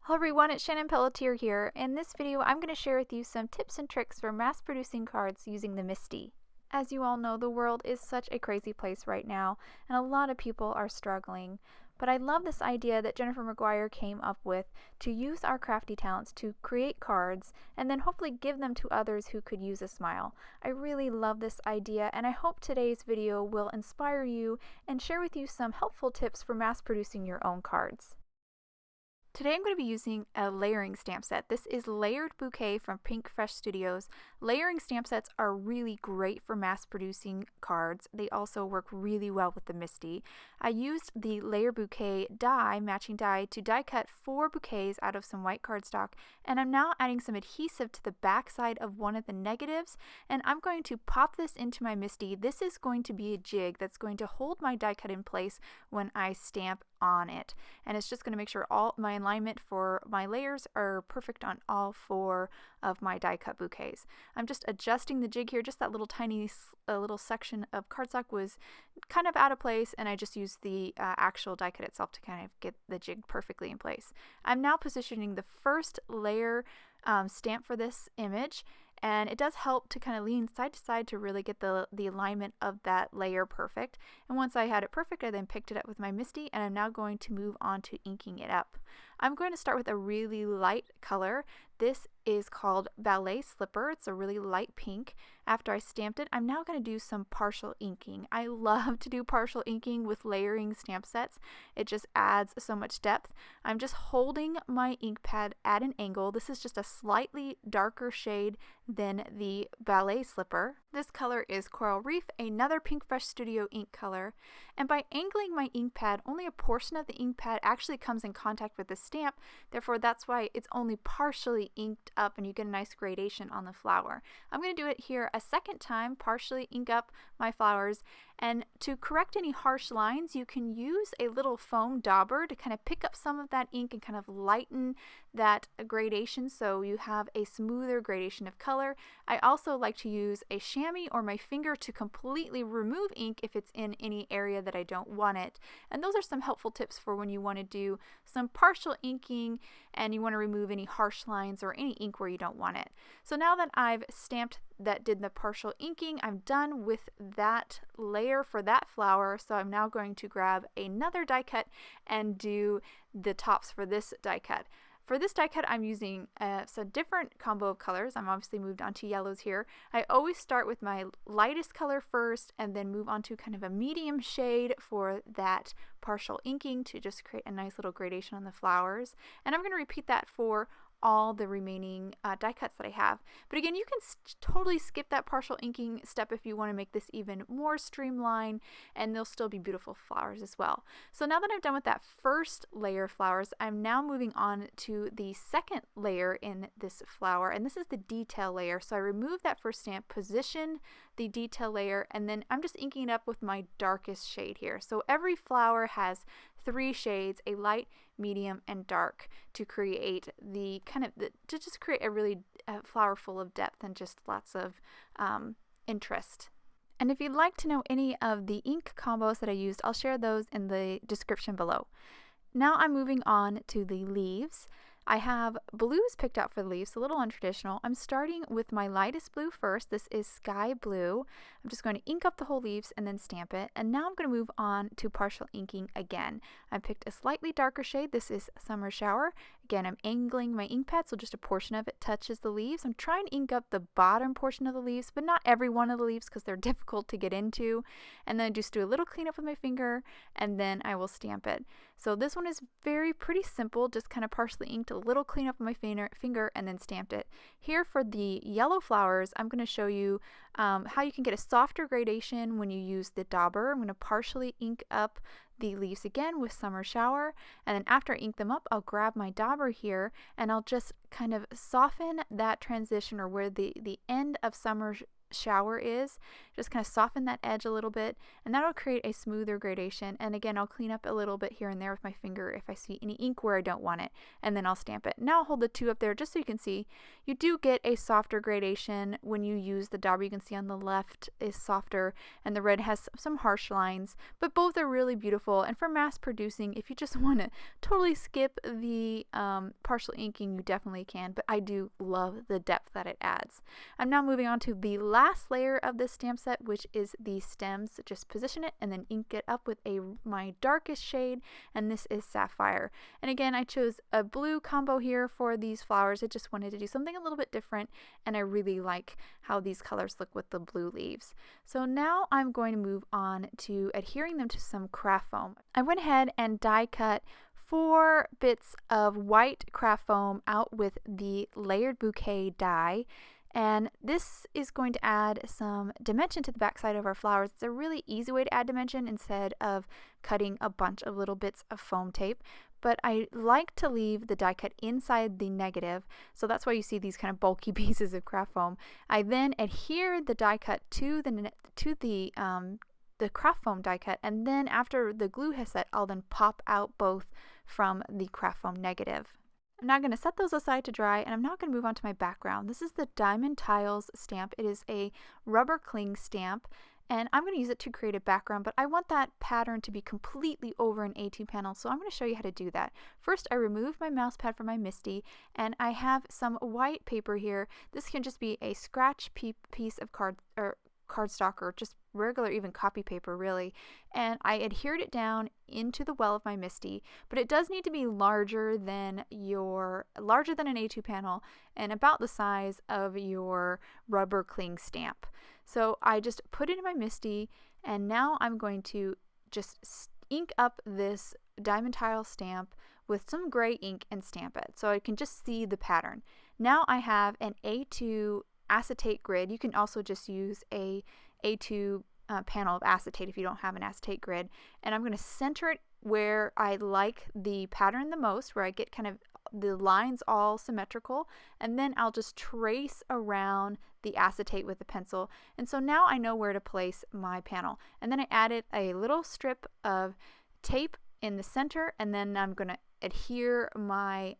Hello everyone, it's Shannon Pelletier here. In this video, I'm going to share with you some tips and tricks for mass producing cards using the MISTI. As you all know, the world is such a crazy place right now, and a lot of people are struggling. But I love this idea that Jennifer McGuire came up with to use our crafty talents to create cards and then hopefully give them to others who could use a smile. I really love this idea, and I hope today's video will inspire you and share with you some helpful tips for mass producing your own cards. Today I'm going to be using a layering stamp set. This is Layered Bouquet from Pinkfresh Studios. Layering stamp sets are really great for mass producing cards. They also work really well with the MISTI. I used the Layer Bouquet die, matching die, to die cut 4 bouquets out of some white cardstock, and I'm now adding some adhesive to the back side of one of the negatives, and I'm going to pop this into my MISTI. This is going to be a jig that's going to hold my die cut in place when I stamp on it, and it's just going to make sure all my alignment for my layers are perfect on all 4 of my die cut bouquets. I'm just adjusting the jig here. Just that little tiny little section of cardstock was kind of out of place, and I just used the actual die cut itself to kind of get the jig perfectly in place. I'm now positioning the first layer stamp for this image, and it does help to kind of lean side to side to really get the alignment of that layer perfect. And once I had it perfect, I then picked it up with my MISTI, and I'm now going to move on to inking it up. I'm going to start with a really light color. This is called Ballet Slipper. It's a really light pink. After I stamped it, I'm now going to do some partial inking. I love to do partial inking with layering stamp sets. It just adds so much depth. I'm just holding my ink pad at an angle. This is just a slightly darker shade than the Ballet Slipper. This color is Coral Reef, another Pinkfresh Studio ink color. And by angling my ink pad, only a portion of the ink pad actually comes in contact with the stamp. Therefore, that's why it's only partially inked up and you get a nice gradation on the flower. I'm going to do it here a second time, partially ink up my flowers. And to correct any harsh lines, you can use a little foam dauber to kind of pick up some of that ink and kind of lighten that gradation so you have a smoother gradation of color. I also like to use a chamois or my finger to completely remove ink if it's in any area that I don't want it. And those are some helpful tips for when you want to do some partial inking and you want to remove any harsh lines or any ink where you don't want it. So now that I've stamped that did the partial inking, I'm done with that layer for that flower. So I'm now going to grab another die cut and do the tops for this die cut. For this die cut, I'm using some different combo of colors. I'm obviously moved on to yellows here. I always start with my lightest color first and then move on to kind of a medium shade for that partial inking to just create a nice little gradation on the flowers. And I'm going to repeat that for all the remaining die cuts that I have. But again, you can totally skip that partial inking step if you want to make this even more streamlined, and they'll still be beautiful flowers as well. So now that I'm done with that first layer of flowers, I'm now moving on to the second layer in this flower, and this is the detail layer. So I remove that first stamp, position the detail layer, and then I'm just inking it up with my darkest shade here. So every flower has 3 shades, a light, medium, and dark, to create the to just create a really flower full of depth and just lots of interest. And if you'd like to know any of the ink combos that I used, I'll share those in the description below. Now I'm moving on to the leaves. I have blues picked out for the leaves, a little untraditional. I'm starting with my lightest blue first. This is Sky Blue. I'm just going to ink up the whole leaves and then stamp it. And now I'm going to move on to partial inking again. I picked a slightly darker shade. This is Summer Shower. Again, I'm angling my ink pad so just a portion of it touches the leaves. I'm trying to ink up the bottom portion of the leaves, but not every one of the leaves because they're difficult to get into. And then I just do a little cleanup with my finger and then I will stamp it. So this one is pretty simple, just kind of partially inked, a little cleanup with my finger and then stamped it. Here for the yellow flowers, I'm going to show you how you can get a softer gradation when you use the dauber. I'm going to partially ink up the leaves again with Summer Shower, and then after I ink them up, I'll grab my dauber here and I'll just kind of soften that transition or where the end of Summer shower is. Just kind of soften that edge a little bit, and that'll create a smoother gradation. And again, I'll clean up a little bit here and there with my finger if I see any ink where I don't want it, and then I'll stamp it. Now I'll hold the 2 up there just so you can see. You do get a softer gradation when you use the dauber. You can see on the left is softer, and the red has some harsh lines, but both are really beautiful. And for mass producing, if you just want to totally skip the partial inking, you definitely can, but I do love the depth that it adds. I'm now moving on to the last layer of this stamp set, which is the stems. Just position it and then ink it up with my darkest shade, and this is Sapphire. And again, I chose a blue combo here for these flowers. I just wanted to do something a little bit different, and I really like how these colors look with the blue leaves. So now I'm going to move on to adhering them to some craft foam. I went ahead and die cut 4 bits of white craft foam out with the layered bouquet die, and this is going to add some dimension to the backside of our flowers. It's a really easy way to add dimension instead of cutting a bunch of little bits of foam tape, but I like to leave the die cut inside the negative, so that's why you see these kind of bulky pieces of craft foam. I then adhere the die cut to the craft foam die cut, and then after the glue has set, I'll then pop out both from the craft foam negative. I'm now going to set those aside to dry, and I'm now going to move on to my background. This is the Diamond Tiles stamp. It is a rubber cling stamp, and I'm going to use it to create a background, but I want that pattern to be completely over an A2 panel, so I'm going to show you how to do that. First, I remove my mouse pad from my MISTI, and I have some white paper here. This can just be a scratch piece of cardstock or just regular even copy paper really, and I adhered it down into the well of my MISTI, but it does need to be larger than an A2 panel and about the size of your rubber cling stamp. So I just put it in my MISTI, and now I'm going to just ink up this Diamond Tile stamp with some gray ink and stamp it so I can just see the pattern. Now I have an A2 acetate grid. You can also just use a A2 panel of acetate if you don't have an acetate grid, and I'm going to center it where I like the pattern the most, where I get kind of the lines all symmetrical, and then I'll just trace around the acetate with the pencil. And so now I know where to place my panel, and then I added a little strip of tape in the center, and then I'm going to adhere my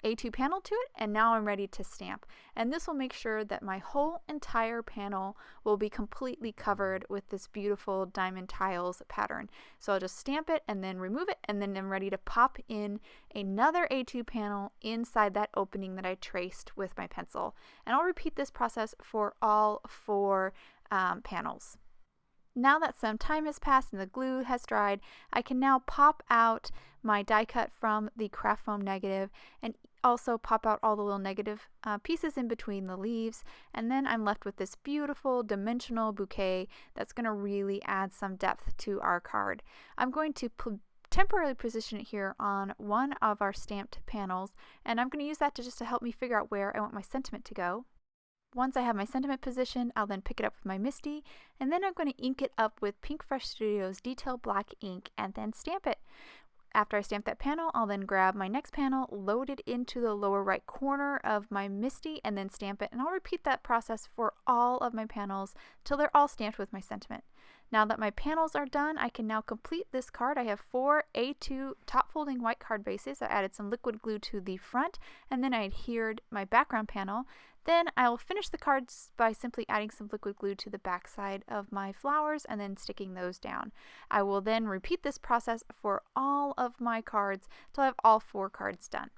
A2 panel to it, and now I'm ready to stamp. And this will make sure that my whole entire panel will be completely covered with this beautiful Diamond Tiles pattern. So I'll just stamp it and then remove it, and then I'm ready to pop in another A2 panel inside that opening that I traced with my pencil. And I'll repeat this process for all 4 panels. Now that some time has passed and the glue has dried, I can now pop out my die cut from the craft foam negative and also pop out all the little negative pieces in between the leaves, and then I'm left with this beautiful dimensional bouquet that's going to really add some depth to our card. I'm going to temporarily position it here on one of our stamped panels, and I'm going to use that to help me figure out where I want my sentiment to go. Once I have my sentiment positioned, I'll then pick it up with my MISTI, and then I'm going to ink it up with Pinkfresh Studios Detail Black ink and then stamp it. After I stamp that panel, I'll then grab my next panel, load it into the lower right corner of my MISTI, and then stamp it. And I'll repeat that process for all of my panels till they're all stamped with my sentiment. Now that my panels are done, I can now complete this card. I have 4 A2 top folding white card bases. I added some liquid glue to the front, and then I adhered my background panel. Then I'll finish the cards by simply adding some liquid glue to the back side of my flowers and then sticking those down. I will then repeat this process for all of my cards till I have all 4 cards done.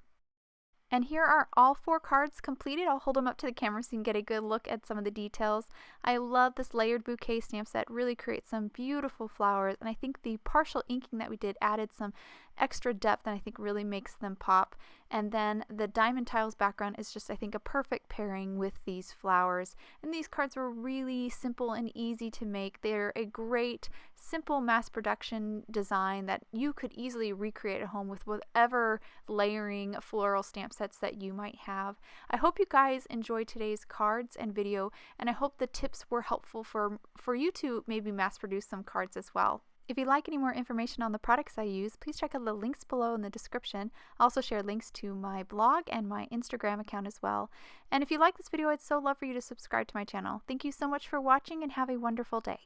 And here are all 4 cards completed. I'll hold them up to the camera so you can get a good look at some of the details. I love this layered bouquet stamp set. It really creates some beautiful flowers, and I think the partial inking that we did added some extra depth and I think really makes them pop. And then the Diamond Tiles background is just, I think, a perfect pairing with these flowers. And these cards were really simple and easy to make. They're a great, simple mass production design that you could easily recreate at home with whatever layering floral stamp sets that you might have. I hope you guys enjoyed today's cards and video, and I hope the tips were helpful for you to maybe mass produce some cards as well. If you'd like any more information on the products I use, please check out the links below in the description. I'll also share links to my blog and my Instagram account as well. And if you like this video, I'd so love for you to subscribe to my channel. Thank you so much for watching and have a wonderful day.